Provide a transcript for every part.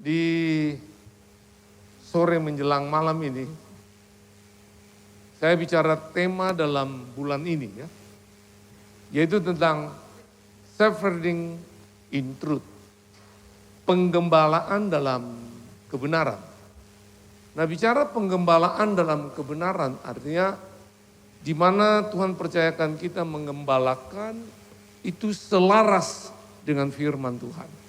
Di sore menjelang malam ini, saya bicara tema dalam bulan ini ya, yaitu tentang shepherding in truth, penggembalaan dalam kebenaran. Nah, bicara penggembalaan dalam kebenaran artinya di mana Tuhan percayakan kita menggembalakan itu selaras dengan firman Tuhan.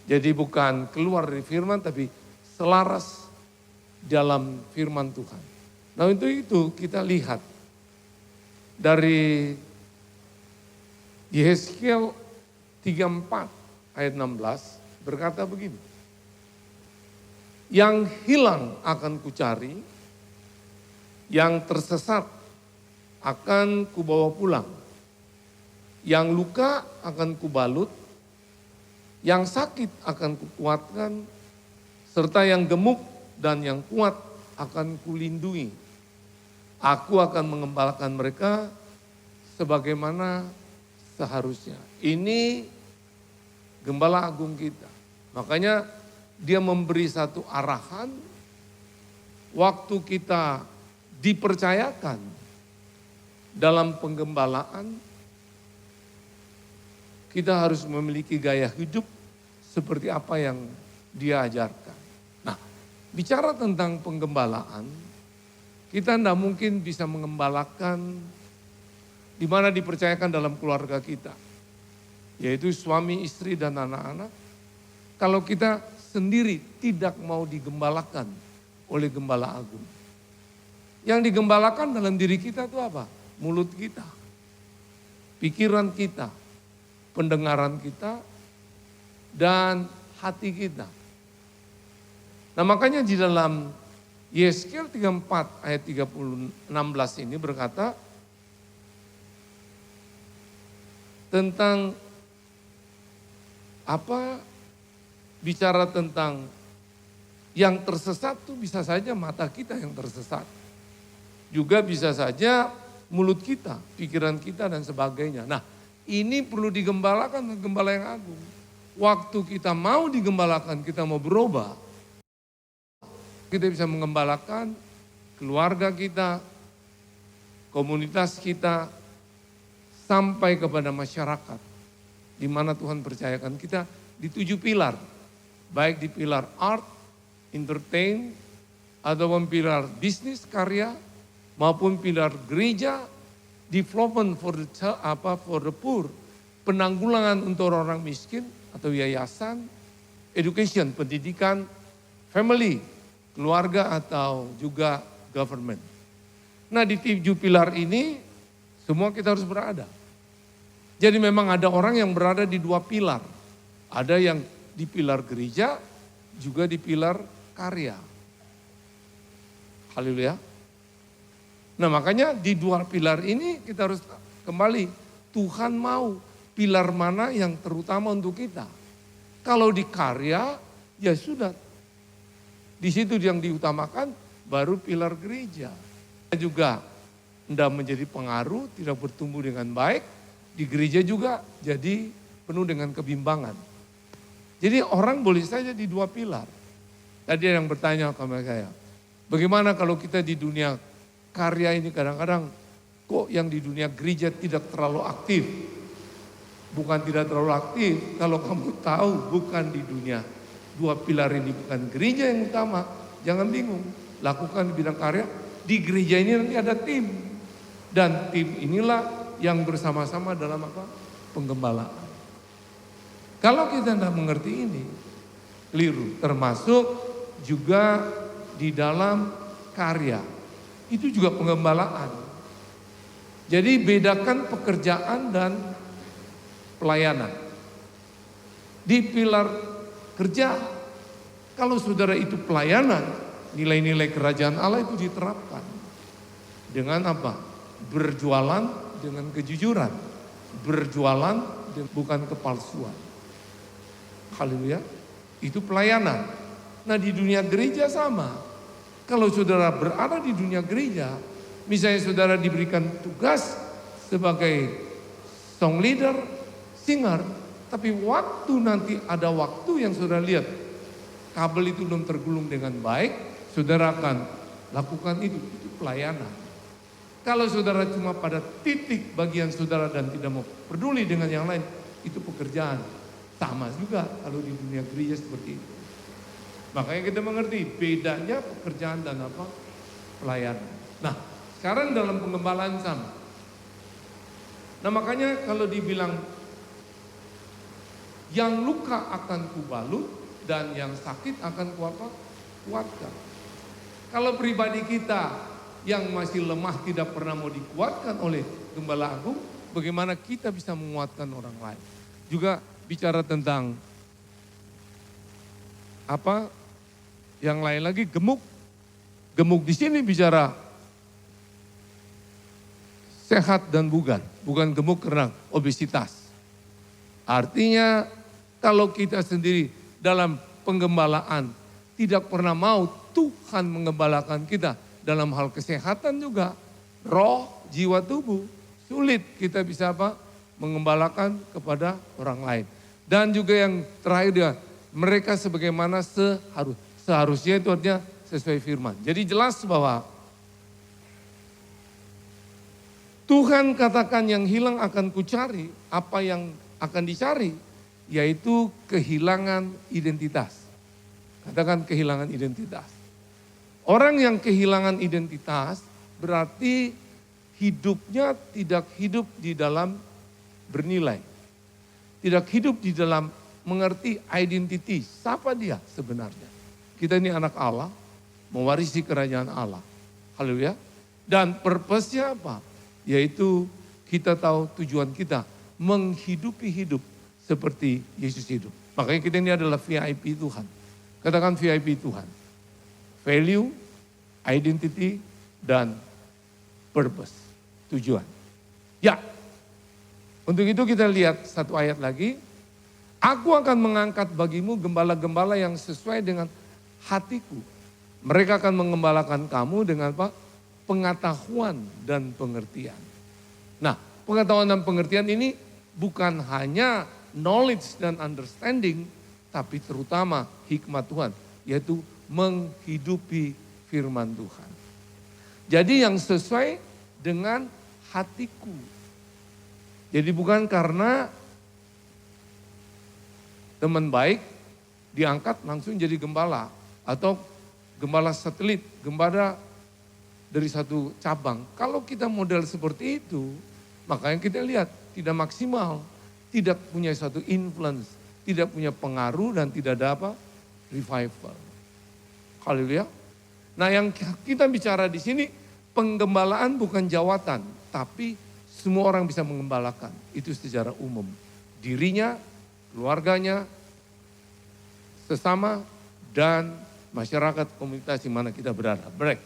Jadi bukan keluar dari firman tapi selaras dalam firman Tuhan. Nah, untuk itu kita lihat dari Yehezkiel 34 ayat 16 berkata begini. Yang hilang akan kucari, yang tersesat akan kubawa pulang, yang luka akan kubalut, yang sakit akan kukuatkan, serta yang gemuk dan yang kuat akan kulindungi. Aku akan mengembalakan mereka sebagaimana seharusnya. Ini gembala agung kita. Makanya dia memberi satu arahan waktu kita dipercayakan dalam penggembalaan, kita harus memiliki gaya hidup seperti apa yang dia ajarkan. Nah, bicara tentang penggembalaan, kita tidak mungkin bisa mengembalakan di mana dipercayakan dalam keluarga kita, yaitu suami, istri, dan anak-anak. Kalau kita sendiri tidak mau digembalakan oleh gembala agung. Yang digembalakan dalam diri kita itu apa? Mulut kita, pikiran kita, pendengaran kita, dan hati kita. Nah, makanya di dalam Yehezkiel 34 ayat 16 ini berkata tentang apa? Bicara tentang yang tersesat itu bisa saja mata kita yang tersesat. Juga bisa saja mulut kita, pikiran kita dan sebagainya. Nah, ini perlu digembalakan, gembala yang agung. Waktu kita mau digembalakan, kita mau berubah, kita bisa mengembalakan keluarga kita, komunitas kita, sampai kepada masyarakat. Di mana Tuhan percayakan kita di 7 pilar. Baik di pilar art, entertain, ataupun pilar bisnis, karya, maupun pilar gereja, development for the poor, penanggulangan untuk orang miskin atau yayasan, education, pendidikan, family, keluarga atau juga government. Nah, di 7 pilar ini semua kita harus berada. Jadi memang ada orang yang berada di 2 pilar. Ada yang di pilar gereja, juga di pilar karya. Haleluya. Nah, makanya di 2 pilar ini kita harus kembali. Tuhan mau pilar mana yang terutama untuk kita. Kalau di karya, ya sudah. Di situ yang diutamakan baru pilar gereja. Juga tidak menjadi pengaruh, tidak bertumbuh dengan baik. Di gereja juga jadi penuh dengan kebimbangan. Jadi orang boleh saja di 2 pilar. Tadi ada yang bertanya kepada saya, bagaimana kalau kita di dunia karya ini kadang-kadang kok yang di dunia gereja tidak terlalu aktif? Bukan tidak terlalu aktif, kalau kamu tahu bukan di dunia 2 pilar ini, bukan gereja yang utama, jangan bingung. Lakukan di bidang karya, di gereja ini nanti ada tim. Dan tim inilah yang bersama-sama dalam apa? Penggembalaan. Kalau kita tidak mengerti ini, keliru. Termasuk juga di dalam karya. Itu juga penggembalaan. Jadi bedakan pekerjaan dan pelayanan. Di pilar kerja, kalau saudara itu pelayanan, nilai-nilai kerajaan Allah itu diterapkan. Dengan apa? Berjualan dengan kejujuran. Berjualan bukan kepalsuan. Haleluya. Itu pelayanan. Nah, di dunia gereja sama. Kalau saudara berada di dunia gereja, misalnya saudara diberikan tugas sebagai song leader, singer, Tapi waktu nanti ada waktu yang saudara lihat, kabel itu belum tergulung dengan baik, saudara akan lakukan itu pelayanan. Kalau saudara cuma pada titik bagian saudara dan tidak mau peduli dengan yang lain, itu pekerjaan. Sama juga kalau di dunia gereja seperti itu. Makanya kita mengerti bedanya pekerjaan dan apa? Pelayanan. Nah, sekarang dalam pengembalaan sama. Nah, makanya kalau dibilang yang luka akan kubalut dan yang sakit akan kuatkan. Kalau pribadi kita yang masih lemah tidak pernah mau dikuatkan oleh Gembala Agung, bagaimana kita bisa menguatkan orang lain? Juga bicara tentang apa? Yang lain lagi gemuk. Gemuk di sini bicara sehat dan bugar, bukan gemuk karena obesitas. Artinya kalau kita sendiri dalam penggembalaan tidak pernah mau Tuhan mengembalakan kita dalam hal kesehatan juga, roh, jiwa, tubuh, sulit kita bisa apa? Mengembalakan kepada orang lain. Dan juga yang terakhir dia, mereka sebagaimana seharusnya itu artinya sesuai firman. Jadi jelas bahwa Tuhan katakan yang hilang akan kucari, apa yang akan dicari, yaitu kehilangan identitas. Katakan kehilangan identitas. Orang yang kehilangan identitas berarti hidupnya tidak hidup di dalam bernilai. Tidak hidup di dalam mengerti identity, siapa dia sebenarnya. Kita ini anak Allah, mewarisi kerajaan Allah. Haleluya. Dan purpose-nya apa? Yaitu kita tahu tujuan kita, menghidupi hidup seperti Yesus hidup. Makanya kita ini adalah VIP Tuhan. Katakan VIP Tuhan. Value, identity, dan purpose, tujuan. Ya, untuk itu kita lihat satu ayat lagi. Aku akan mengangkat bagimu gembala-gembala yang sesuai dengan hatiku. Mereka akan mengembalakan kamu dengan apa? Pengetahuan dan pengertian. Nah, pengetahuan dan pengertian ini bukan hanya knowledge dan understanding, tapi terutama hikmat Tuhan, yaitu menghidupi firman Tuhan. Jadi yang sesuai dengan hatiku. Jadi bukan karena teman baik diangkat langsung jadi gembala atau gembala satelit, gembala dari satu cabang. Kalau kita model seperti itu, makanya kita lihat tidak maksimal, tidak punya satu influence, tidak punya pengaruh dan tidak ada apa? Revival. Haleluya. Nah, yang kita bicara di sini penggembalaan bukan jawatan, tapi semua orang bisa mengembalakan. Itu secara umum. Dirinya, keluarganya, sesama, dan masyarakat komunitas di mana kita berada. Baik.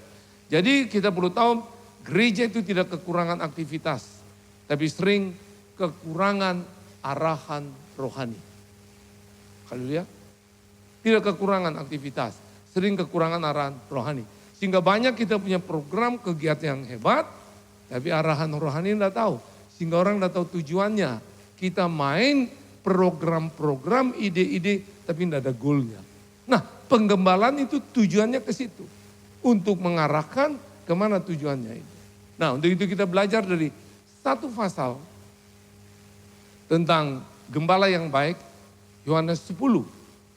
Jadi kita perlu tahu gereja itu tidak kekurangan aktivitas, tapi sering kekurangan arahan rohani. Haleluya. Tidak kekurangan aktivitas, sering kekurangan arahan rohani. Sehingga banyak kita punya program kegiatan yang hebat, tapi arahan rohani tidak tahu. Sehingga orang tidak tahu tujuannya. Kita main program-program, ide-ide, tapi tidak ada goalnya. Nah, penggembalaan itu tujuannya ke situ. Untuk mengarahkan kemana tujuannya itu. Nah, untuk itu kita belajar dari satu pasal tentang gembala yang baik, Yohanes 10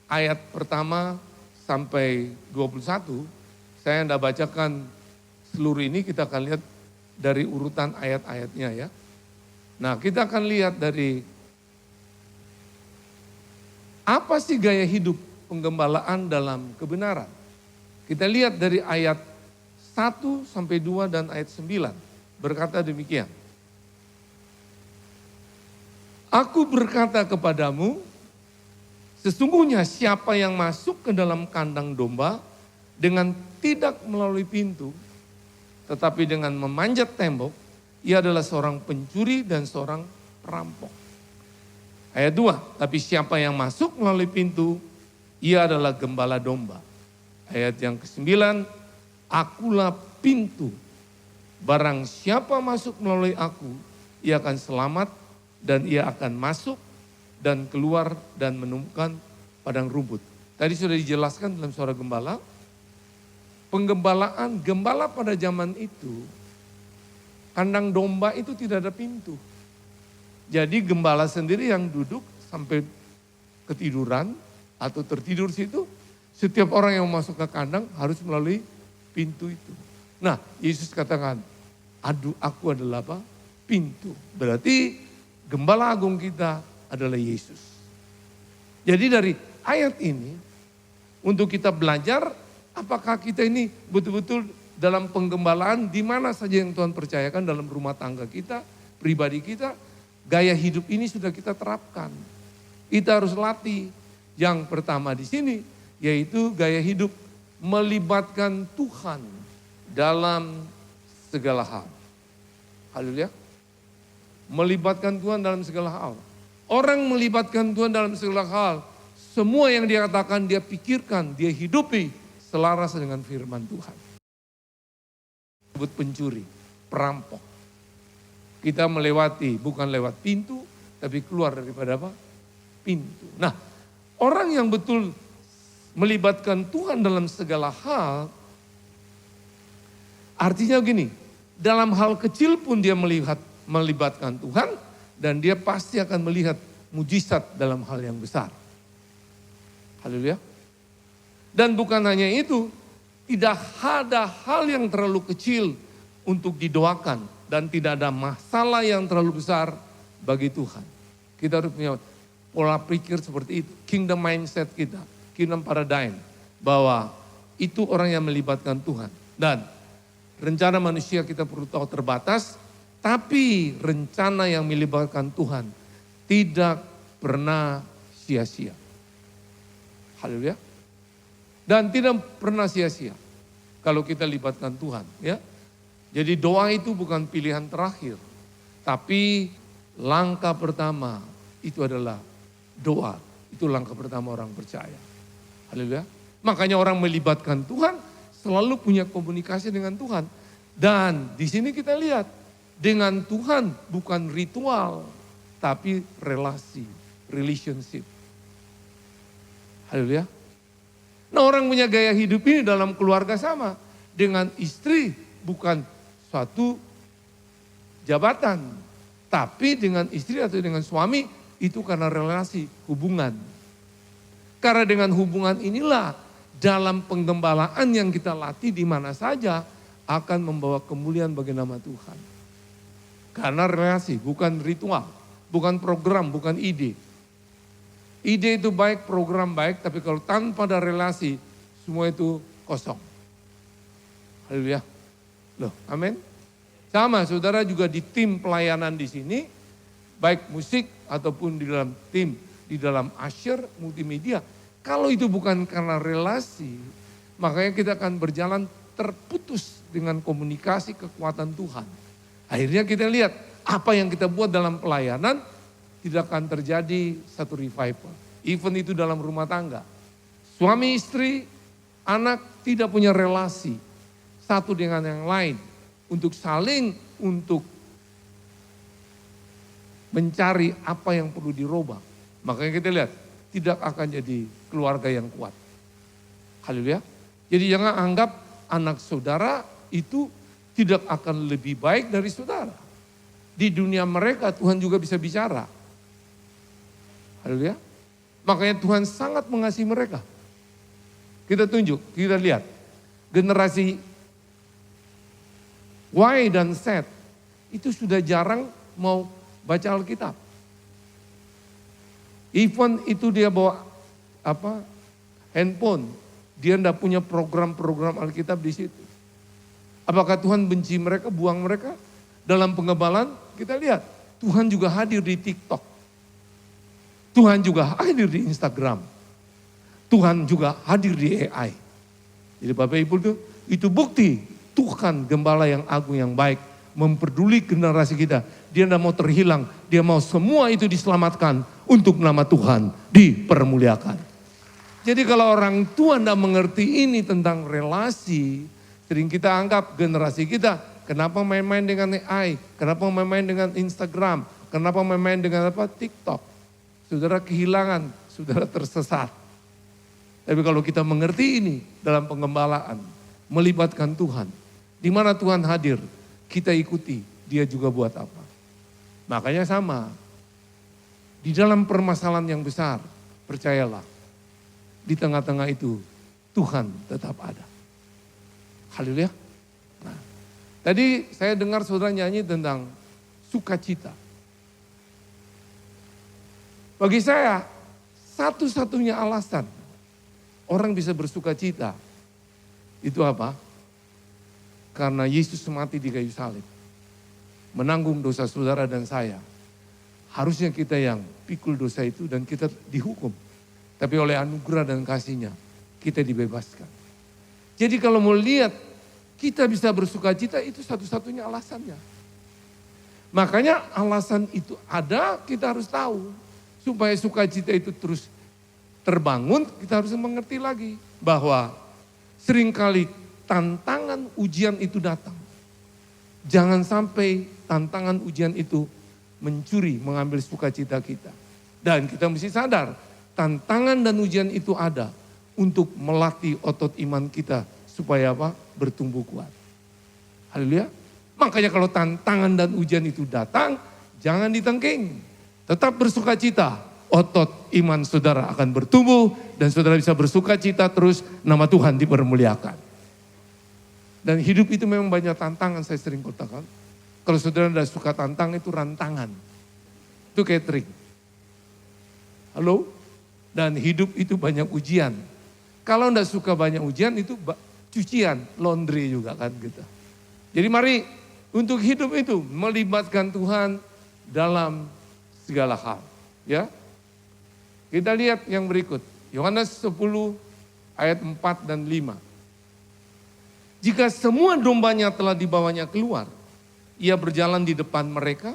ayat pertama sampai 21. Saya tidak bacakan seluruh ini, kita akan lihat dari urutan ayat-ayatnya ya. Nah, kita akan lihat dari apa sih gaya hidup penggembalaan dalam kebenaran. Kita lihat dari ayat 1 sampai 2 dan ayat 9. Berkata demikian. Aku berkata kepadamu, sesungguhnya siapa yang masuk ke dalam kandang domba dengan tidak melalui pintu, tetapi dengan memanjat tembok, ia adalah seorang pencuri dan seorang perampok. Ayat 2, tapi siapa yang masuk melalui pintu, ia adalah gembala domba. Ayat yang ke-9, akulah pintu. Barang siapa masuk melalui aku, ia akan selamat dan ia akan masuk dan keluar dan menemukan padang rumput. Tadi sudah dijelaskan dalam suara gembala. Penggembalaan, gembala pada zaman itu, kandang domba itu tidak ada pintu. Jadi gembala sendiri yang duduk sampai ketiduran atau tertidur situ, setiap orang yang masuk ke kandang harus melalui pintu itu. Nah, Yesus katakan, aduh aku adalah apa? Pintu. Berarti gembala agung kita adalah Yesus. Jadi dari ayat ini, untuk kita belajar apakah kita ini betul-betul dalam penggembalaan di mana saja yang Tuhan percayakan dalam rumah tangga kita, pribadi kita, gaya hidup ini sudah kita terapkan. Kita harus latih. Yang pertama di sini yaitu gaya hidup melibatkan Tuhan dalam segala hal. Haleluya. Melibatkan Tuhan dalam segala hal. Orang melibatkan Tuhan dalam segala hal, semua yang dia katakan, dia pikirkan, dia hidupi selaras dengan firman Tuhan. Sebut pencuri, perampok. Kita melewati, bukan lewat pintu, tapi keluar daripada apa? Pintu. Nah, orang yang betul melibatkan Tuhan dalam segala hal, artinya gini, dalam hal kecil pun dia melibatkan Tuhan, dan dia pasti akan melihat mujizat dalam hal yang besar. Haleluya. Dan bukan hanya itu, tidak ada hal yang terlalu kecil untuk didoakan dan tidak ada masalah yang terlalu besar bagi Tuhan. Kita harus punya pola pikir seperti itu, kingdom mindset kita, kingdom paradigm, bahwa itu orang yang melibatkan Tuhan. Dan rencana manusia kita perlu tahu terbatas, tapi rencana yang melibatkan Tuhan tidak pernah sia-sia. Haleluya. Dan tidak pernah sia-sia kalau kita libatkan Tuhan, ya. Jadi doa itu bukan pilihan terakhir, tapi langkah pertama itu adalah doa. Itu langkah pertama orang percaya. Haleluya. Makanya orang melibatkan Tuhan selalu punya komunikasi dengan Tuhan. Dan di sini kita lihat dengan Tuhan bukan ritual, tapi relasi, relationship. Haleluya. Nah, orang punya gaya hidup ini dalam keluarga sama. Dengan istri bukan suatu jabatan. Tapi dengan istri atau dengan suami itu karena relasi, hubungan. Karena dengan hubungan inilah dalam penggembalaan yang kita latih di mana saja akan membawa kemuliaan bagi nama Tuhan. Karena relasi, bukan ritual, bukan program, bukan ide. Ide itu baik, program baik, tapi kalau tanpa ada relasi, semua itu kosong. Haleluya. Loh, amin. Sama, saudara juga di tim pelayanan di sini, baik musik ataupun di dalam tim, di dalam usher, multimedia. Kalau itu bukan karena relasi, makanya kita akan berjalan terputus dengan komunikasi kekuatan Tuhan. Akhirnya kita lihat apa yang kita buat dalam pelayanan, tidak akan terjadi satu revival. Even itu dalam rumah tangga. Suami istri, anak tidak punya relasi satu dengan yang lain untuk saling untuk mencari apa yang perlu dirubah. Makanya kita lihat tidak akan jadi keluarga yang kuat. Haleluya. Jadi jangan anggap anak saudara itu tidak akan lebih baik dari saudara. Di dunia mereka Tuhan juga bisa bicara. Haleluya. Makanya Tuhan sangat mengasihi mereka. Kita tunjuk, kita lihat. Generasi Y dan Z itu sudah jarang mau baca Alkitab. Even itu dia bawa handphone, dia tidak punya program-program Alkitab di situ. Apakah Tuhan benci mereka, buang mereka? Dalam penggembalaan kita lihat, Tuhan juga hadir di TikTok. Tuhan juga hadir di Instagram. Tuhan juga hadir di AI. Jadi Bapak Ibu itu bukti Tuhan gembala yang agung yang baik. Memperduli generasi kita. Dia tidak mau terhilang. Dia mau semua itu diselamatkan untuk nama Tuhan dipermuliakan. Jadi kalau orang tua tidak mengerti ini tentang relasi, sering kita anggap generasi kita, kenapa main-main dengan AI, kenapa main-main dengan Instagram, kenapa main-main dengan TikTok. saudara kehilangan, saudara tersesat. Tapi kalau kita mengerti ini dalam pengembalaan, melibatkan Tuhan, di mana Tuhan hadir, kita ikuti, dia juga buat apa. Makanya sama, di dalam permasalahan yang besar, percayalah, di tengah-tengah itu Tuhan tetap ada. Haleluya. Nah, tadi saya dengar saudara nyanyi tentang sukacita. Bagi saya, satu-satunya alasan orang bisa bersukacita, itu apa? Karena Yesus mati di kayu salib, menanggung dosa saudara dan saya. Harusnya kita yang pikul dosa itu dan kita dihukum. Tapi oleh anugerah dan kasih-Nya, kita dibebaskan. Jadi kalau mau lihat kita bisa bersukacita, itu satu-satunya alasannya. Makanya alasan itu ada, kita harus tahu. Supaya sukacita itu terus terbangun, kita harus mengerti lagi. Bahwa seringkali tantangan ujian itu datang. Jangan sampai tantangan ujian itu mencuri, mengambil sukacita kita. Dan kita mesti sadar, tantangan dan ujian itu ada untuk melatih otot iman kita supaya apa? Bertumbuh kuat. Haleluya. Makanya kalau tantangan dan ujian itu datang, jangan ditengking. Tetap bersukacita. Otot iman saudara akan bertumbuh dan saudara bisa bersukacita terus, nama Tuhan dipermuliakan. Dan hidup itu memang banyak tantangan, saya sering katakan. Kalau saudara tidak suka tantang, itu rantangan. Itu catering. Halo? Dan hidup itu banyak ujian. Kalau tidak suka banyak ujian, itu cucian, laundry juga kan gitu. Jadi mari untuk hidup itu melibatkan Tuhan dalam segala hal. Ya, kita lihat yang berikut. Yohanes 10 ayat 4 dan 5. Jika semua dombanya telah dibawanya keluar, ia berjalan di depan mereka,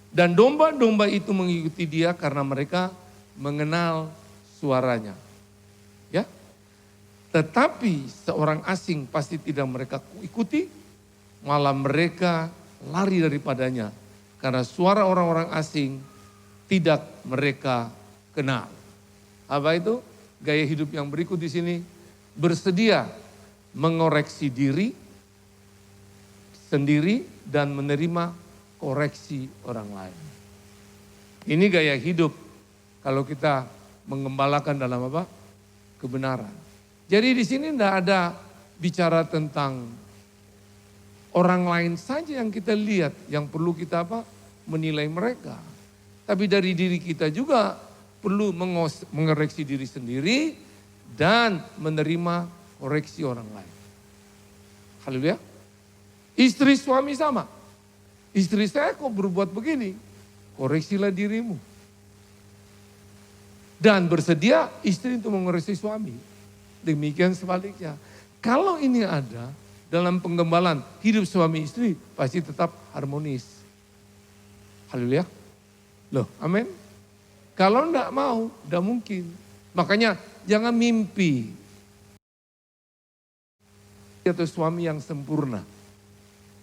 dan domba-domba itu mengikuti dia karena mereka mengenal suaranya. Ya, tetapi seorang asing pasti tidak mereka ikuti, malah mereka lari daripadanya karena suara orang-orang asing tidak mereka kenal. Apa itu? Gaya hidup yang berikut di sini, bersedia mengoreksi diri sendiri dan menerima koreksi orang lain. Ini gaya hidup kalau kita mengembalakan dalam apa? Kebenaran. Jadi di sini tidak ada bicara tentang orang lain saja yang kita lihat, yang perlu kita apa? Menilai mereka. Tapi dari diri kita juga perlu mengoreksi diri sendiri dan menerima koreksi orang lain. Haleluya. Istri suami sama. Istri saya kok berbuat begini, koreksilah dirimu. Dan bersedia istri untuk mengoreksi suami. Demikian sebaliknya. Kalau ini ada dalam penggembalaan hidup suami istri, pasti tetap harmonis. Haleluya. Loh, amin. Kalau enggak mau, enggak mungkin. Makanya jangan mimpi atau suami yang sempurna.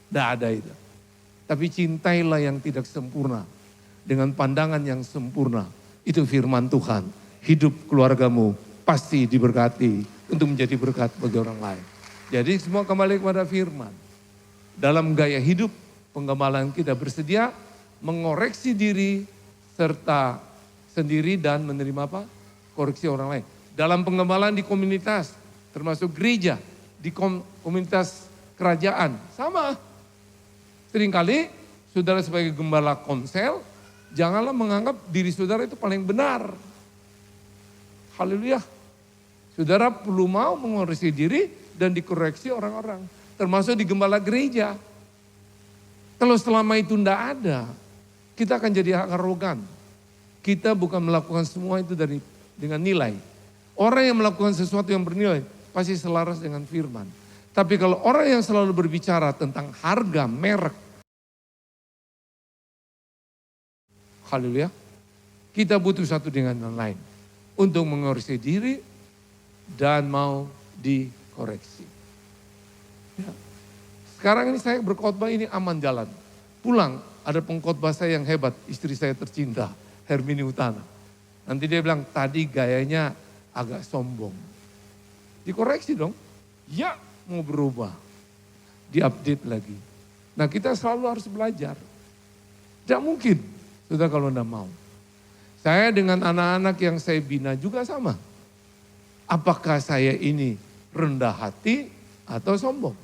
Enggak ada itu. Tapi cintailah yang tidak sempurna dengan pandangan yang sempurna. Itu firman Tuhan. Hidup keluargamu pasti diberkati untuk menjadi berkat bagi orang lain. Jadi semua kembali kepada firman. Dalam gaya hidup penggembalaan kita bersedia mengoreksi diri serta sendiri dan menerima apa? Koreksi orang lain. Dalam penggembalaan di komunitas, termasuk gereja, di komunitas kerajaan, sama. Seringkali saudara sebagai gembala komsel, janganlah menganggap diri saudara itu paling benar. Haleluya. Saudara perlu mau mengoreksi diri dan dikoreksi orang-orang. Termasuk di gembala gereja. Kalau selama itu tidak ada, kita akan jadi arogan. Kita bukan melakukan semua itu dengan nilai. Orang yang melakukan sesuatu yang bernilai pasti selaras dengan firman. Tapi kalau orang yang selalu berbicara tentang harga, merek, haleluya, kita butuh satu dengan yang lain untuk mengoreksi diri dan mau dikoreksi. Ya. Sekarang ini saya berkhotbah ini aman jalan. Pulang ada pengkhotbah saya yang hebat, istri saya tercinta, Hermini Utana. Nanti dia bilang, tadi gayanya agak sombong. Dikoreksi dong. Ya, mau berubah. Diupdate lagi. Nah, kita selalu harus belajar. Tidak mungkin, sudah kalau tidak mau. Saya dengan anak-anak yang saya bina juga sama. Apakah saya ini rendah hati atau sombong?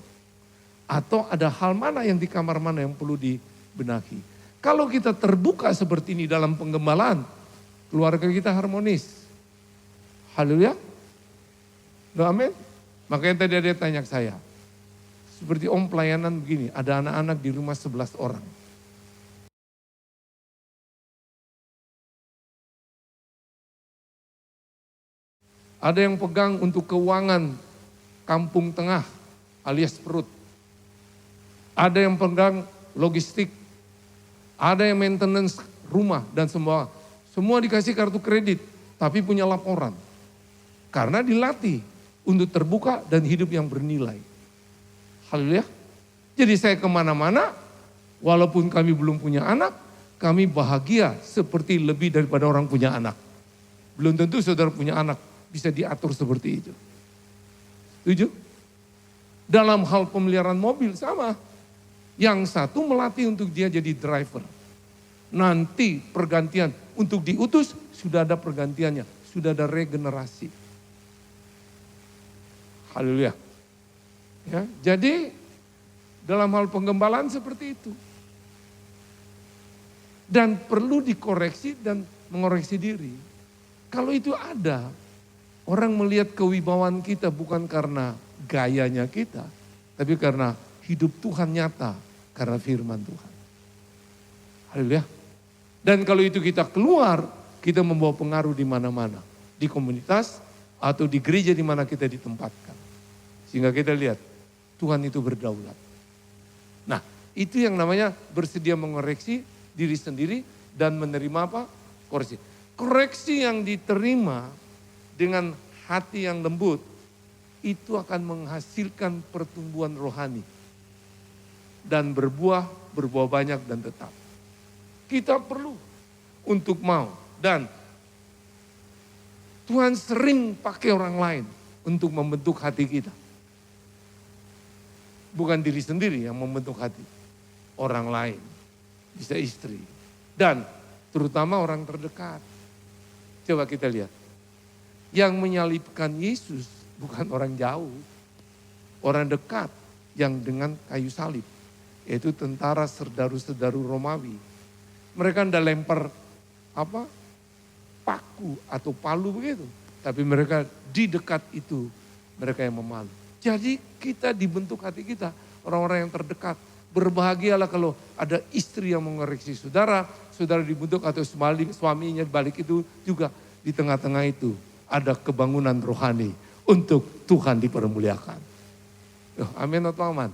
Atau ada hal mana yang di kamar mana yang perlu dibenahi? Kalau kita terbuka seperti ini dalam penggembalaan, keluarga kita harmonis. Haleluya. Amin. Makanya tadi ada tanya ke saya. Seperti om pelayanan begini, ada anak-anak di rumah 11 orang. Ada yang pegang untuk keuangan kampung tengah alias perut. Ada yang pegang logistik. Ada yang maintenance rumah dan semua. Semua dikasih kartu kredit tapi punya laporan. Karena dilatih untuk terbuka dan hidup yang bernilai. Haleluya. Jadi saya kemana-mana, walaupun kami belum punya anak, kami bahagia seperti lebih daripada orang punya anak. Belum tentu saudara punya anak bisa diatur seperti itu. Setuju? Dalam hal pemeliharaan mobil sama. Yang satu melatih untuk dia jadi driver. Nanti pergantian untuk diutus sudah ada pergantiannya, sudah ada regenerasi. Haleluya. Ya, jadi dalam hal penggembalaan seperti itu. Dan perlu dikoreksi dan mengoreksi diri. Kalau itu ada, orang melihat kewibawaan kita bukan karena gayanya kita, tapi karena hidup Tuhan nyata, karena firman Tuhan. Haleluya. Dan kalau itu kita keluar, kita membawa pengaruh di mana-mana. Di komunitas atau di gereja di mana kita ditempatkan. Sehingga kita lihat, Tuhan itu berdaulat. Nah, itu yang namanya bersedia mengoreksi diri sendiri dan menerima apa? Koreksi. Koreksi yang diterima dengan hati yang lembut, itu akan menghasilkan pertumbuhan rohani. Dan berbuah banyak dan tetap. Kita perlu untuk mau. Dan Tuhan sering pakai orang lain untuk membentuk hati kita. Bukan diri sendiri yang membentuk hati. Orang lain. Bisa istri. Dan terutama orang terdekat. Coba kita lihat. Yang menyalibkan Yesus bukan orang jauh. Orang dekat yang dengan kayu salib. Yaitu tentara serdaru-serdaru Romawi. Mereka tidak lempar paku atau palu begitu. Tapi mereka di dekat itu mereka yang memalu. Jadi kita dibentuk hati kita, orang-orang yang terdekat. Berbahagialah kalau ada istri yang mengoreksi saudara, saudara dibentuk atau suaminya balik itu juga di tengah-tengah itu. Ada kebangunan rohani untuk Tuhan dipermuliakan. Amin atau aman?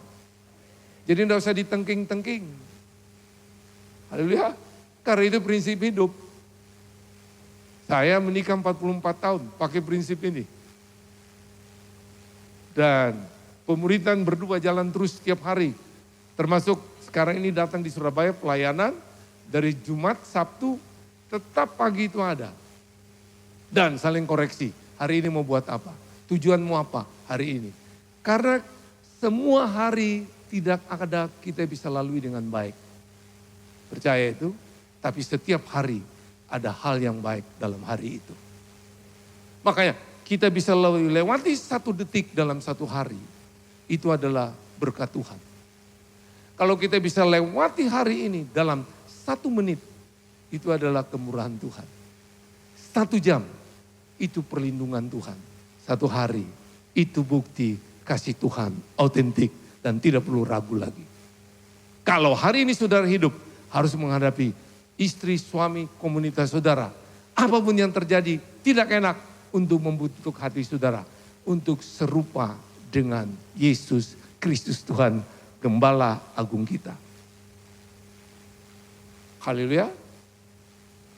Jadi tidak usah ditengking-tengking. Haleluya. Karena itu prinsip hidup. Saya menikah 44 tahun pakai prinsip ini. Dan pemuritan berdua jalan terus setiap hari. Termasuk sekarang ini datang di Surabaya pelayanan dari Jumat, Sabtu, tetap pagi itu ada. Dan saling koreksi, hari ini mau buat apa? Tujuanmu apa hari ini? Karena semua hari tidak ada kita bisa lalui dengan baik. Percaya itu? Tapi setiap hari ada hal yang baik dalam hari itu. Makanya kita bisa lewati 1 detik dalam 1 hari. Itu adalah berkat Tuhan. Kalau kita bisa lewati hari ini dalam 1 menit. Itu adalah kemurahan Tuhan. 1 jam itu perlindungan Tuhan. 1 hari itu bukti kasih Tuhan autentik dan tidak perlu ragu lagi. Kalau hari ini saudara hidup harus menghadapi istri, suami, komunitas saudara. Apapun yang terjadi tidak enak untuk membentuk hati saudara. Untuk serupa dengan Yesus Kristus Tuhan, Gembala Agung kita. Haleluya.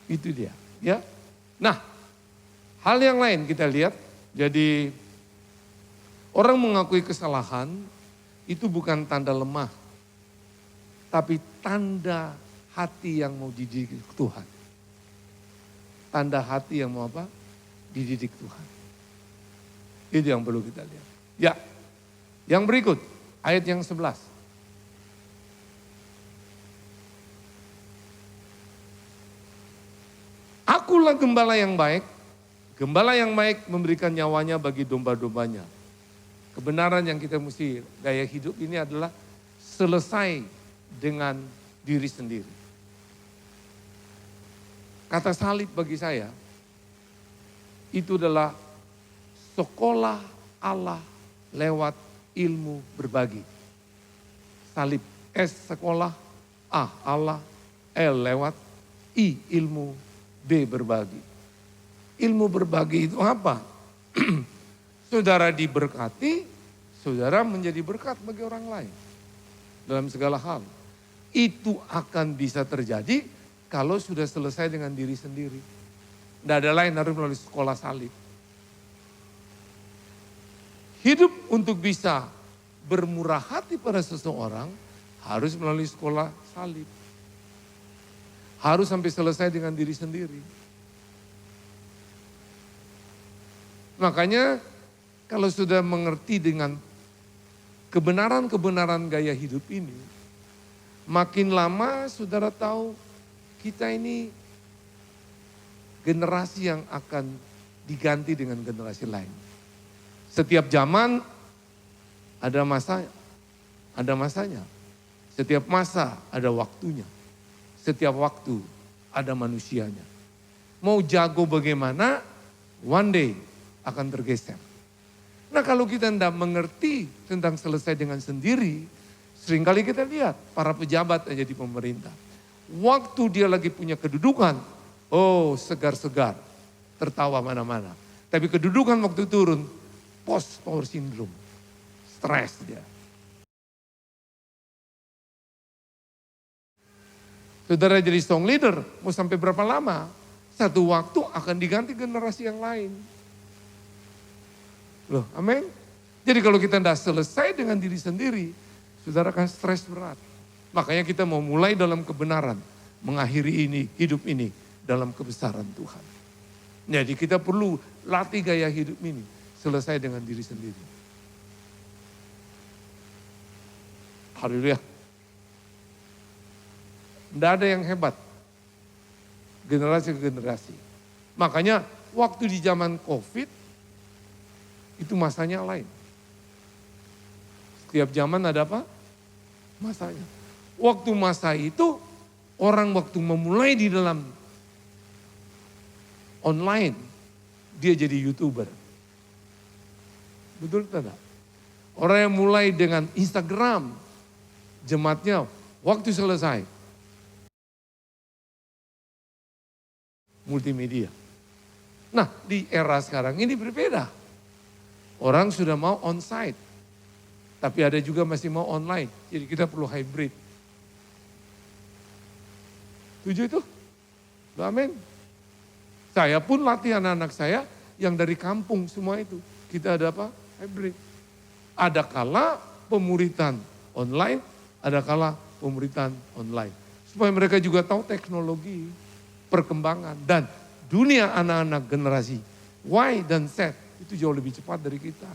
Itu dia. Ya. Nah, hal yang lain kita lihat. Jadi orang mengakui kesalahan itu bukan tanda lemah. Tapi tanda hati yang mau dididik Tuhan. tanda hati yang mau apa? Dididik Tuhan. Itu yang perlu kita lihat. Ya, yang berikut, ayat yang 11. Akulah gembala yang baik. Gembala yang baik memberikan nyawanya bagi domba-dombanya. Kebenaran yang kita mesti gaya hidup ini adalah selesai dengan diri sendiri. Kata salib bagi saya, itu adalah sekolah Allah lewat ilmu berbagi. Salib, S sekolah, A Allah, L lewat, I ilmu, B berbagi. Ilmu berbagi itu apa? Saudara diberkati, saudara menjadi berkat bagi orang lain. Dalam segala hal. Itu akan bisa terjadi kalau sudah selesai dengan diri sendiri. Tidak ada lain, harus melalui sekolah salib. Hidup untuk bisa bermurah hati pada seseorang harus melalui sekolah salib. Harus sampai selesai dengan diri sendiri. Makanya kalau sudah mengerti dengan kebenaran-kebenaran gaya hidup ini, makin lama saudara tahu kita ini generasi yang akan diganti dengan generasi lain. Setiap zaman ada masanya. Setiap masa ada waktunya. Setiap waktu ada manusianya. Mau jago bagaimana, one day akan tergeser. Nah kalau kita tidak mengerti tentang selesai dengan sendiri, seringkali kita lihat para pejabat aja di pemerintah. Waktu dia lagi punya kedudukan, oh segar-segar, tertawa mana-mana. Tapi kedudukan waktu turun, post power syndrome, stres dia. Saudara jadi strong leader, mau sampai berapa lama? Satu waktu akan diganti generasi yang lain. Loh, amin. Jadi kalau kita tidak selesai dengan diri sendiri, saudara akan stres berat. Makanya kita mau mulai dalam kebenaran, mengakhiri ini, hidup ini dalam kebesaran Tuhan. Jadi kita perlu latih gaya hidup ini, selesai dengan diri sendiri. Haleluya. Tidak ada yang hebat, generasi ke generasi. Makanya waktu di zaman COVID, itu masanya lain. Setiap zaman ada apa? Masanya. Waktu masa itu, orang waktu memulai di dalam online, dia jadi YouTuber. Betul tidak? Orang yang mulai dengan Instagram, jemaatnya waktu selesai. Multimedia. Nah di era sekarang ini berbeda. Orang sudah mau onsite. Tapi ada juga masih mau online. Jadi kita perlu hybrid. Setuju itu? Amin. Saya pun latih anak-anak saya yang dari kampung semua itu. Kita ada apa? Hybrid. Ada kala pemuritan online, ada kala pemuritan online. Supaya mereka juga tahu teknologi, perkembangan. Dan dunia anak-anak generasi Y dan Z itu jauh lebih cepat dari kita.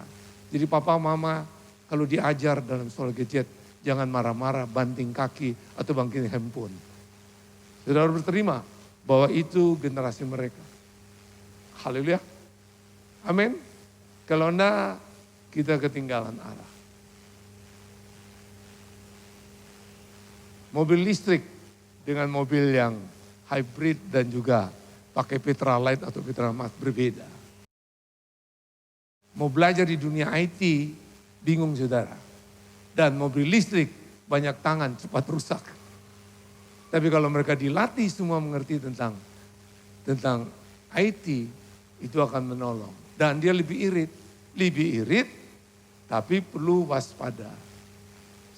Jadi papa mama kalau diajar dalam soal gadget, jangan marah-marah, banting kaki atau banting handphone. Saudara harus berterima bahwa itu generasi mereka. Haleluya. Amin. Kalau enggak, kita ketinggalan arah. Mobil listrik dengan mobil yang hybrid dan juga pakai Petralite atau Petramax berbeda. Mau belajar di dunia IT, bingung saudara. Dan mobil listrik banyak tangan, cepat rusak. Tapi kalau mereka dilatih semua mengerti tentang IT, itu akan menolong. Dan dia lebih irit, tapi perlu waspada.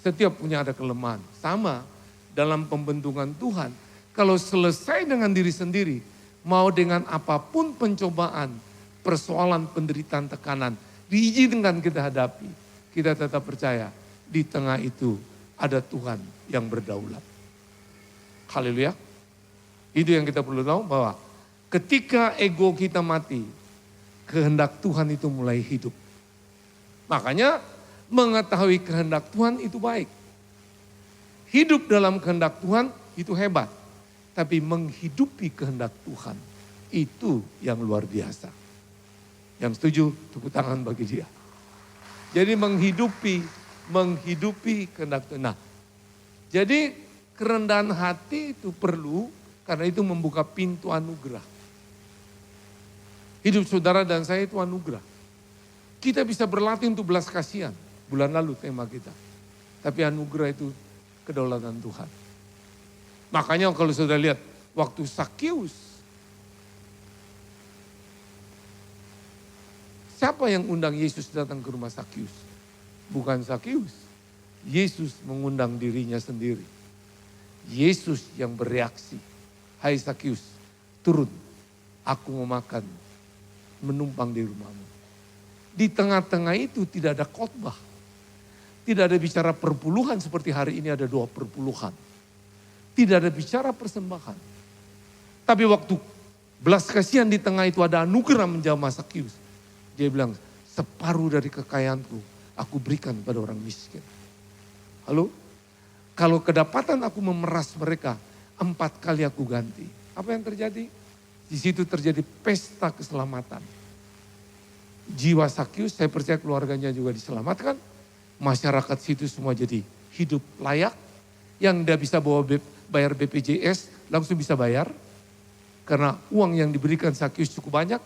Setiap punya ada kelemahan. Sama dalam pembentukan Tuhan. Kalau selesai dengan diri sendiri, mau dengan apapun pencobaan, persoalan, penderitaan, tekanan, diizinkan kita hadapi. Kita tetap percaya di tengah itu ada Tuhan yang berdaulat. Haleluya. Itu yang kita perlu tahu bahwa Ketika ego kita mati, kehendak Tuhan itu mulai hidup. Makanya mengetahui kehendak Tuhan itu baik. Hidup dalam kehendak Tuhan itu hebat. Tapi menghidupi kehendak Tuhan itu yang luar biasa. Yang setuju, tepuk tangan bagi dia. Jadi menghidupi kehendak Tuhan. Nah, jadi kerendahan hati itu perlu karena itu membuka pintu anugerah. Hidup saudara dan saya itu anugerah. Kita bisa berlatih untuk belas kasihan. Bulan lalu tema kita. Tapi anugerah itu kedaulatan Tuhan. Makanya kalau saudara lihat waktu Sakius. Siapa yang undang Yesus datang ke rumah Sakius? Bukan Sakius. Yesus mengundang dirinya sendiri. Yesus yang bereaksi. Hai Sakius, turun. Aku mau makan. Menumpang di rumahmu. Di tengah-tengah itu tidak ada khotbah. Tidak ada bicara perpuluhan seperti hari ini ada 2 perpuluhan. Tidak ada bicara persembahan. Tapi waktu belas kasihan di tengah itu ada anugerah menjamah Sakius. Dia bilang, separuh dari kekayaanku aku berikan pada orang miskin. Halo? Kalau kedapatan aku memeras mereka, 4 kali aku ganti. Apa yang terjadi? Di situ terjadi pesta keselamatan. Jiwa Sakius, saya percaya keluarganya juga diselamatkan. Masyarakat situ semua jadi hidup layak. Yang tidak bisa bayar BPJS, langsung bisa bayar. Karena uang yang diberikan Sakius cukup banyak.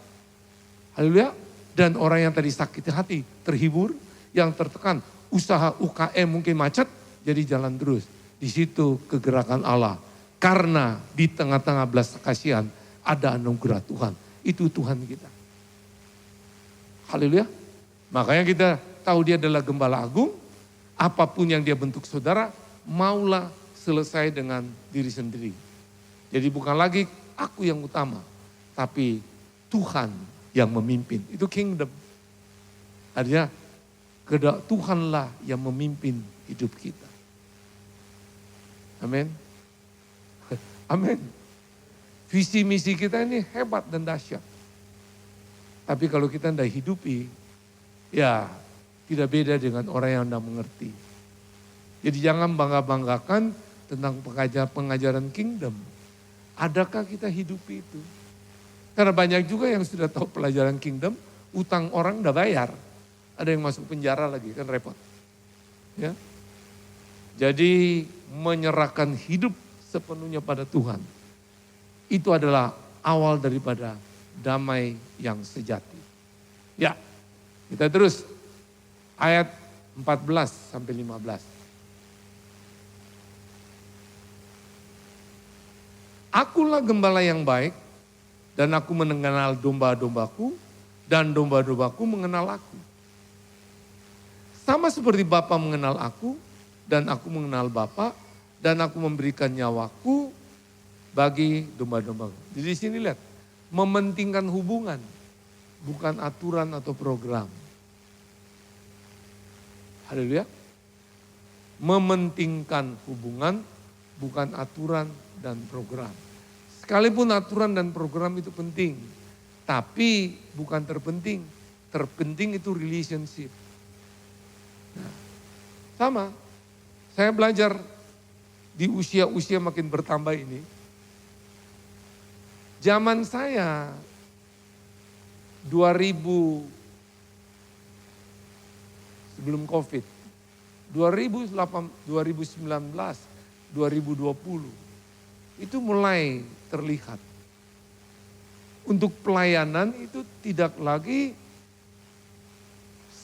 Haleluya. Dan orang yang tadi sakit hati terhibur. Yang tertekan usaha UKM mungkin macet, jadi jalan terus. Di situ kegerakan Allah. Karena di tengah-tengah belas kasihan ada anugerah Tuhan. Itu Tuhan kita. Haleluya. Makanya kita tahu dia adalah gembala agung. Apapun yang dia bentuk saudara, maulah selesai dengan diri sendiri. Jadi bukan lagi aku yang utama. Tapi Tuhan yang memimpin. Itu kingdom. Artinya Tuhanlah yang memimpin hidup kita. Amin. Amin. Visi misi kita ini hebat dan dahsyat. Tapi kalau kita tidak hidupi, ya tidak beda dengan orang yang tidak mengerti. Jadi jangan bangga-banggakan tentang pengajaran kingdom. Adakah kita hidupi itu? Karena banyak juga yang sudah tahu pelajaran kingdom, utang orang udah bayar. Ada yang masuk penjara lagi, kan repot. Ya. Jadi menyerahkan hidup sepenuhnya pada Tuhan. Itu adalah awal daripada damai yang sejati. Ya, kita terus ayat 14 sampai 15. Akulah gembala yang baik dan aku mengenal domba-dombaku dan domba-dombaku mengenal aku. Sama seperti Bapa mengenal aku dan aku mengenal Bapa dan aku memberikan nyawaku bagi domba-dombaku. Jadi di sini lihat, mementingkan hubungan, bukan aturan atau program. Haleluya. Mementingkan hubungan, bukan aturan dan program. Sekalipun aturan dan program itu penting, tapi bukan terpenting. Terpenting itu relationship. Nah, sama, saya belajar di usia-usia makin bertambah ini. Zaman saya 2000 sebelum Covid, 2008, 2019, 2020 itu mulai terlihat. Untuk pelayanan itu tidak lagi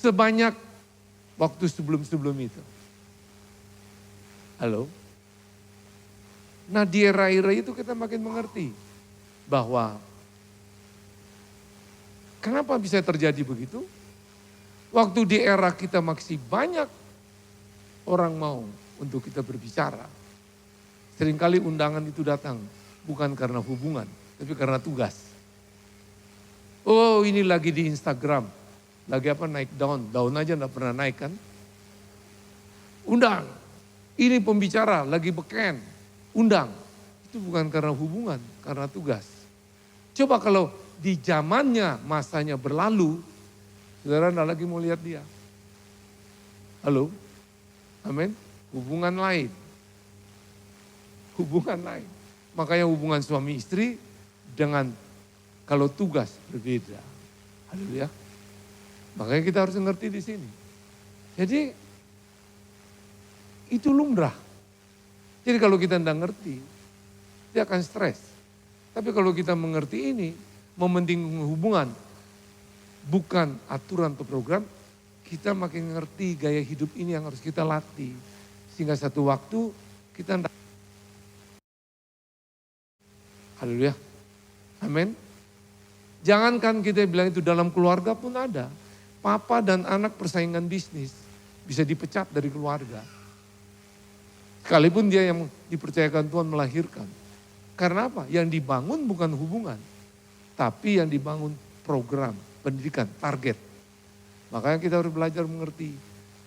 sebanyak waktu sebelum-sebelum itu. Halo? Nah di era-era itu kita makin mengerti bahwa kenapa bisa terjadi begitu? Waktu di era kita masih banyak orang mau untuk kita berbicara. Seringkali undangan itu datang bukan karena hubungan, tapi karena tugas. Oh ini lagi di Instagram, lagi apa naik daun aja enggak pernah naik kan. Undang, ini pembicara lagi beken, undang. Itu bukan karena hubungan, karena tugas. Coba kalau di zamannya masanya berlalu, saudara tidak lagi mau lihat dia. Halo? Amin? Hubungan lain. Hubungan lain. Makanya hubungan suami istri dengan kalau tugas berbeda. Haleluya. Makanya kita harus mengerti di sini. Jadi itu lumrah. Jadi kalau kita tidak ngerti, dia akan stres. Tapi kalau kita mengerti ini, mementingkan hubungan, bukan aturan atau program, kita makin ngerti gaya hidup ini yang harus kita latih. Sehingga satu waktu kita tidak. Haleluya. Amin. Jangankan kita bilang itu dalam keluarga pun ada. Papa dan anak persaingan bisnis bisa dipecat dari keluarga. Sekalipun dia yang dipercayakan Tuhan melahirkan. Karena apa? Yang dibangun bukan hubungan. Tapi yang dibangun program, pendidikan, target. Makanya kita harus belajar mengerti.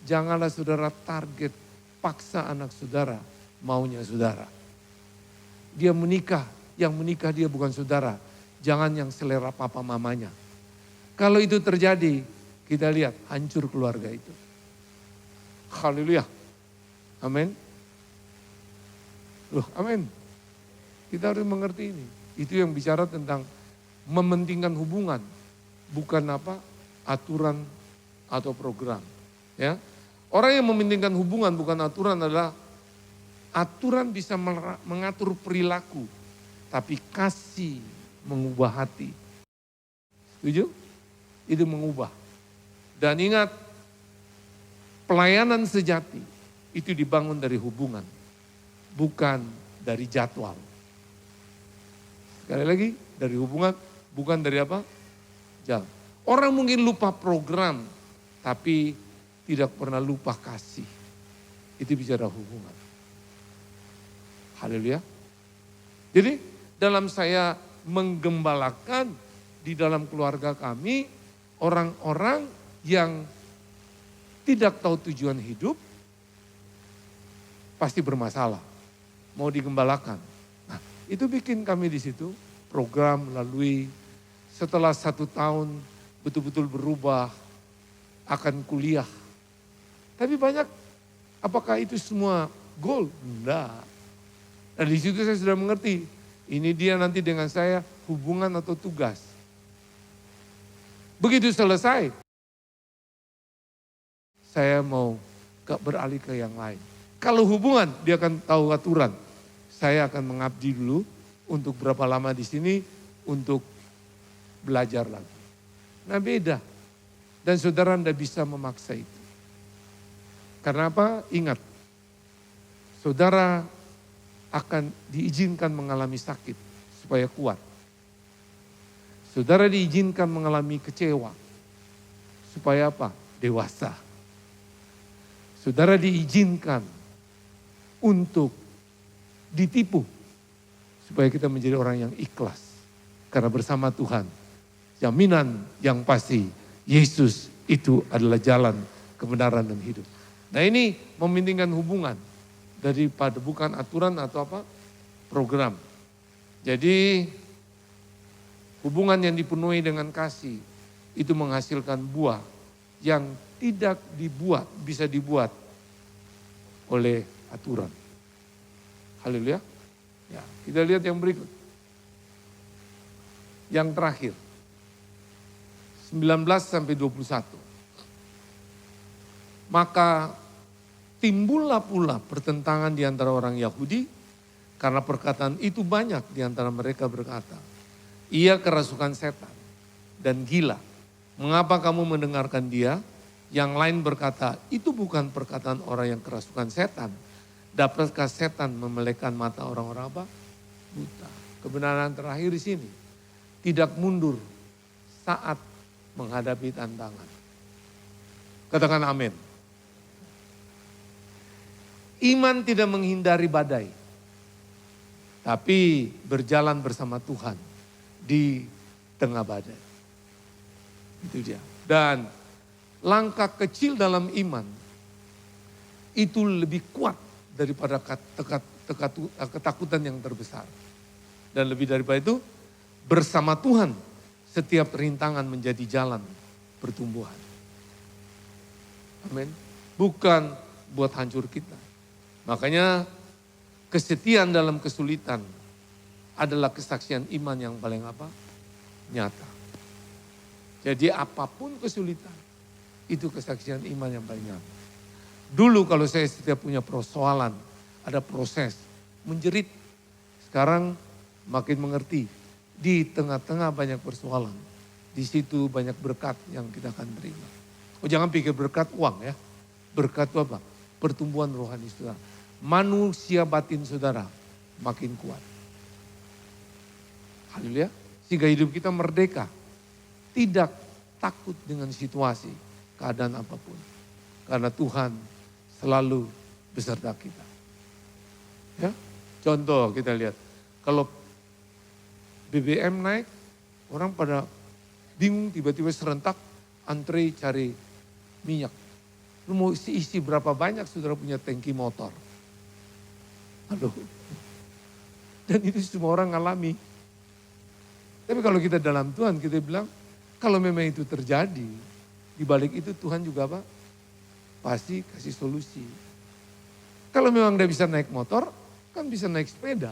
Janganlah saudara target paksa anak saudara maunya saudara. Dia menikah, yang menikah dia bukan saudara. Jangan yang selera papa mamanya. Kalau itu terjadi, kita lihat hancur keluarga itu. Haleluya. Amin. Loh, amin. Kita harus mengerti ini. Itu yang bicara tentang mementingkan hubungan. Bukan apa? Aturan atau program. Ya. Orang yang mementingkan hubungan bukan aturan adalah aturan bisa mengatur perilaku. Tapi kasih mengubah hati. Setuju? Itu mengubah. Dan ingat, pelayanan sejati itu dibangun dari hubungan. Bukan dari jadwal. Sekali lagi, dari hubungan, bukan dari apa? Jadwal. Orang mungkin lupa program, tapi tidak pernah lupa kasih. Itu bicara hubungan. Haleluya. Jadi dalam saya menggembalakan di dalam keluarga kami, orang-orang yang tidak tahu tujuan hidup, pasti bermasalah. Mau digembalakan. Nah, itu bikin kami di situ program melalui setelah 1 tahun betul-betul berubah akan kuliah. Tapi banyak, apakah itu semua goal? Enggak. Nah di situ saya sudah mengerti, ini dia nanti dengan saya hubungan atau tugas. Begitu selesai, saya mau beralih ke yang lain. Kalau hubungan, dia akan tahu aturan. Saya akan mengabdi dulu untuk berapa lama di sini untuk belajar lagi. Nah beda. Dan saudara tidak bisa memaksa itu. Karena apa? Ingat, saudara akan diizinkan mengalami sakit supaya kuat. Saudara diizinkan mengalami kecewa supaya apa? Dewasa. Saudara diizinkan untuk ditipu supaya kita menjadi orang yang ikhlas. Karena bersama Tuhan, jaminan yang pasti, Yesus itu adalah jalan, kebenaran dan hidup. Nah ini mementingkan hubungan daripada bukan aturan atau apa? Program. Jadi hubungan yang dipenuhi dengan kasih itu menghasilkan buah yang tidak bisa dibuat oleh aturan. Haleluya. Ya, kita lihat yang berikut. Yang terakhir. 19 sampai 21. Maka timbullah pula pertentangan di antara orang Yahudi karena perkataan itu banyak di antara mereka berkata, ia kerasukan setan dan gila. Mengapa kamu mendengarkan dia? Yang lain berkata, itu bukan perkataan orang yang kerasukan setan. Dapatkah setan memelekan mata orang-orang apa? Buta. Kebenaran terakhir di sini. Tidak mundur saat menghadapi tantangan. Katakan amin. Iman tidak menghindari badai. Tapi berjalan bersama Tuhan di tengah badai. Itu dia. Dan langkah kecil dalam iman itu lebih kuat daripada ketakutan yang terbesar. Dan lebih daripada itu, bersama Tuhan, setiap rintangan menjadi jalan pertumbuhan. Amin. Bukan buat hancur kita. Makanya kesetiaan dalam kesulitan adalah kesaksian iman yang paling nyata. Jadi apapun kesulitan, itu kesaksian iman yang paling nyata. Dulu kalau saya setiap punya persoalan, ada proses menjerit. Sekarang makin mengerti. Di tengah-tengah banyak persoalan, di situ banyak berkat yang kita akan terima. Oh, jangan pikir berkat uang ya. Berkat itu apa? Pertumbuhan rohani saudara. Manusia batin saudara makin kuat. Haleluya. Sehingga hidup kita merdeka. Tidak takut dengan situasi, keadaan apapun. Karena Tuhan selalu beserta kita. Ya, contoh kita lihat. Kalau BBM naik, orang pada bingung tiba-tiba serentak antre cari minyak. Lu mau isi berapa banyak saudara punya tangki motor. Aduh. Dan itu semua orang alami. Tapi kalau kita dalam Tuhan kita bilang, kalau memang itu terjadi, di balik itu Tuhan juga apa? Pasti kasih solusi. Kalau memang dia bisa naik motor, kan bisa naik sepeda.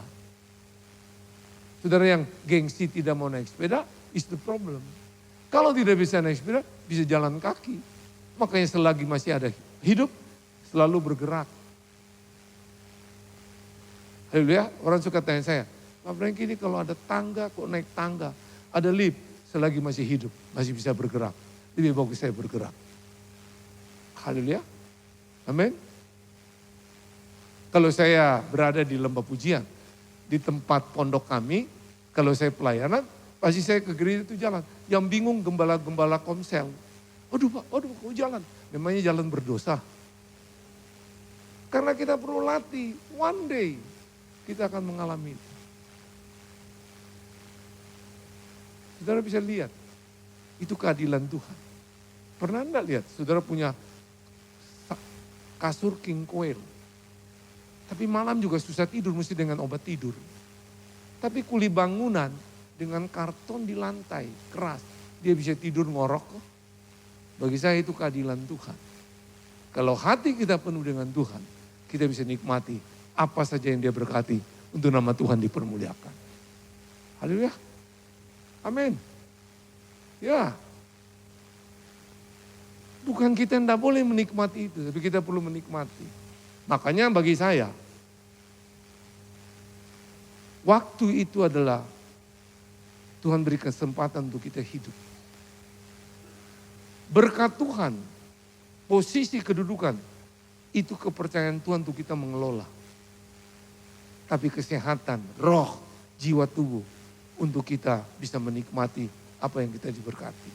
Saudara yang gengsi tidak mau naik sepeda, is the problem. Kalau tidak bisa naik sepeda, bisa jalan kaki. Makanya selagi masih ada hidup, selalu bergerak. Haleluya, orang suka tanya saya, Pak Franky ini kalau ada tangga, kok naik tangga? Ada lift, selagi masih hidup, masih bisa bergerak. Lebih bagus saya bergerak. Haleluya, amin. Kalau saya berada di lembah pujian, di tempat pondok kami, kalau saya pelayanan, pasti saya ke gereja itu jalan. Yang bingung gembala-gembala komsel. Aduh Pak, kok jalan? Memangnya jalan berdosa. Karena kita perlu latih, one day kita akan mengalami itu. Saudara bisa lihat, itu keadilan Tuhan. Pernah enggak lihat, saudara punya kasur king coil. Tapi malam juga susah tidur, mesti dengan obat tidur. Tapi kuli bangunan dengan karton di lantai, keras. Dia bisa tidur ngorok kok. Bagi saya itu keadilan Tuhan. Kalau hati kita penuh dengan Tuhan, kita bisa nikmati apa saja yang dia berkati untuk nama Tuhan dipermuliakan. Haleluya. Amin. Ya. Bukan kita tidak boleh menikmati itu, tapi kita perlu menikmati. Makanya bagi saya, waktu itu adalah Tuhan beri kesempatan untuk kita hidup. Berkat Tuhan, posisi kedudukan, itu kepercayaan Tuhan untuk kita mengelola. Tapi kesehatan, roh, jiwa, tubuh, untuk kita bisa menikmati apa yang kita diberkati.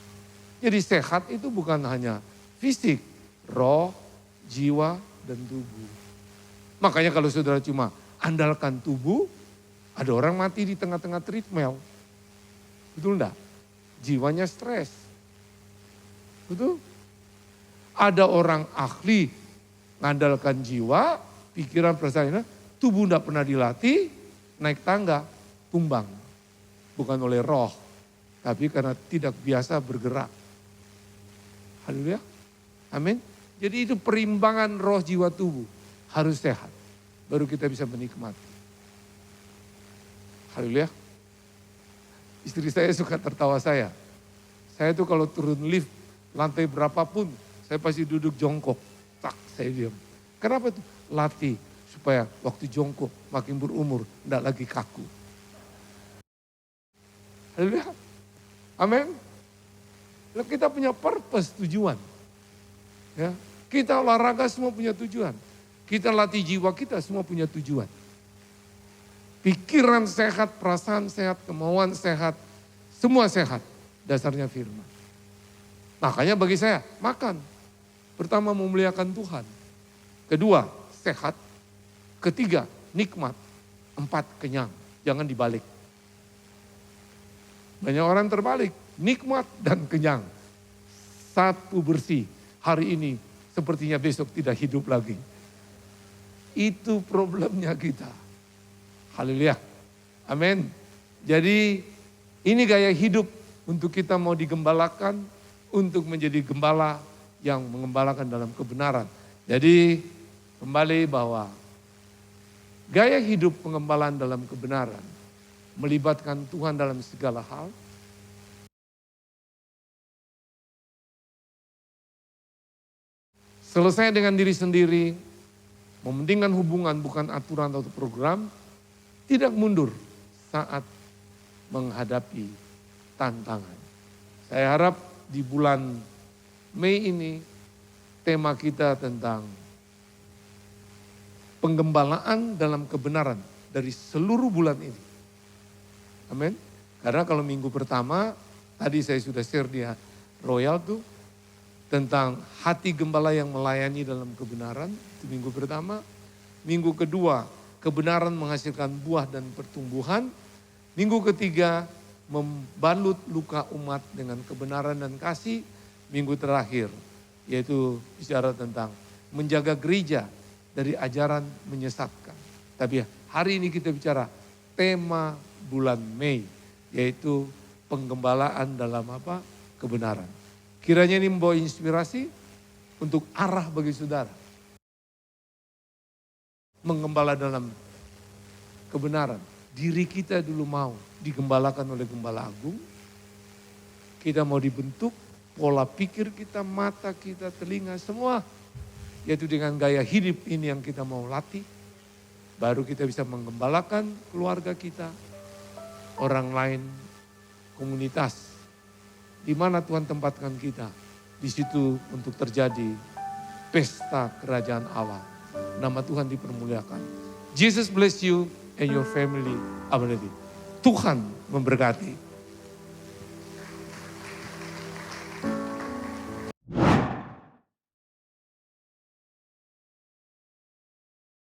Jadi sehat itu bukan hanya fisik, roh, jiwa, dan tubuh. Makanya kalau saudara cuma andalkan tubuh, ada orang mati di tengah-tengah treadmill. Betul enggak? Jiwanya stres. Betul? Ada orang ahli ngandalkan jiwa, pikiran, perasaan, tubuh enggak pernah dilatih, naik tangga, tumbang. Bukan oleh roh, tapi karena tidak biasa bergerak. Haleluya. Amin. Jadi itu perimbangan roh, jiwa, tubuh harus sehat. Baru kita bisa menikmati. Haleluya. Istri saya suka tertawa saya. Saya tuh kalau turun lift, lantai berapapun, saya pasti duduk jongkok. Tak, saya diam. Kenapa itu? Latih supaya waktu jongkok makin berumur, enggak lagi kaku. Haleluya. Amin. Kita punya purpose, tujuan. Ya, kita olahraga semua punya tujuan. Kita latih jiwa kita semua punya tujuan. Pikiran sehat, perasaan sehat, kemauan sehat, semua sehat. Dasarnya firman. Makanya bagi saya, makan. Pertama memuliakan Tuhan. Kedua, sehat. Ketiga, nikmat. 4, kenyang. Jangan dibalik. Banyak orang terbalik. Nikmat dan kenyang. 1, bersih. Hari ini sepertinya besok tidak hidup lagi. Itu problemnya kita. Haleluya. Amin. Jadi Ini gaya hidup untuk kita mau digembalakan, untuk menjadi gembala yang mengembalakan dalam kebenaran. Jadi kembali bahwa gaya hidup pengembalaan dalam kebenaran melibatkan Tuhan dalam segala hal. Selesai dengan diri sendiri, mementingkan hubungan bukan aturan atau program, tidak mundur saat menghadapi tantangan. Saya harap di bulan Mei ini tema kita tentang penggembalaan dalam kebenaran dari seluruh bulan ini. Amin. Karena kalau minggu pertama, tadi saya sudah share di Royal tuh, tentang hati gembala yang melayani dalam kebenaran, itu minggu pertama. Minggu kedua, kebenaran menghasilkan buah dan pertumbuhan. Minggu ketiga, membalut luka umat dengan kebenaran dan kasih. Minggu terakhir, yaitu bicara tentang menjaga gereja dari ajaran menyesatkan. Tapi hari ini kita bicara tema bulan Mei, yaitu penggembalaan dalam apa? Kebenaran. Kiranya ini membawa inspirasi untuk arah bagi saudara. Menggembala dalam kebenaran. Diri kita dulu mau digembalakan oleh Gembala Agung. Kita mau dibentuk, pola pikir kita, mata kita, telinga, semua. Yaitu dengan gaya hidup ini yang kita mau latih. Baru kita bisa menggembalakan keluarga kita, orang lain, komunitas. Di mana Tuhan tempatkan kita, di situ untuk terjadi pesta kerajaan Allah. Nama Tuhan dipermuliakan. Jesus bless you and your family abundantly. Tuhan memberkati.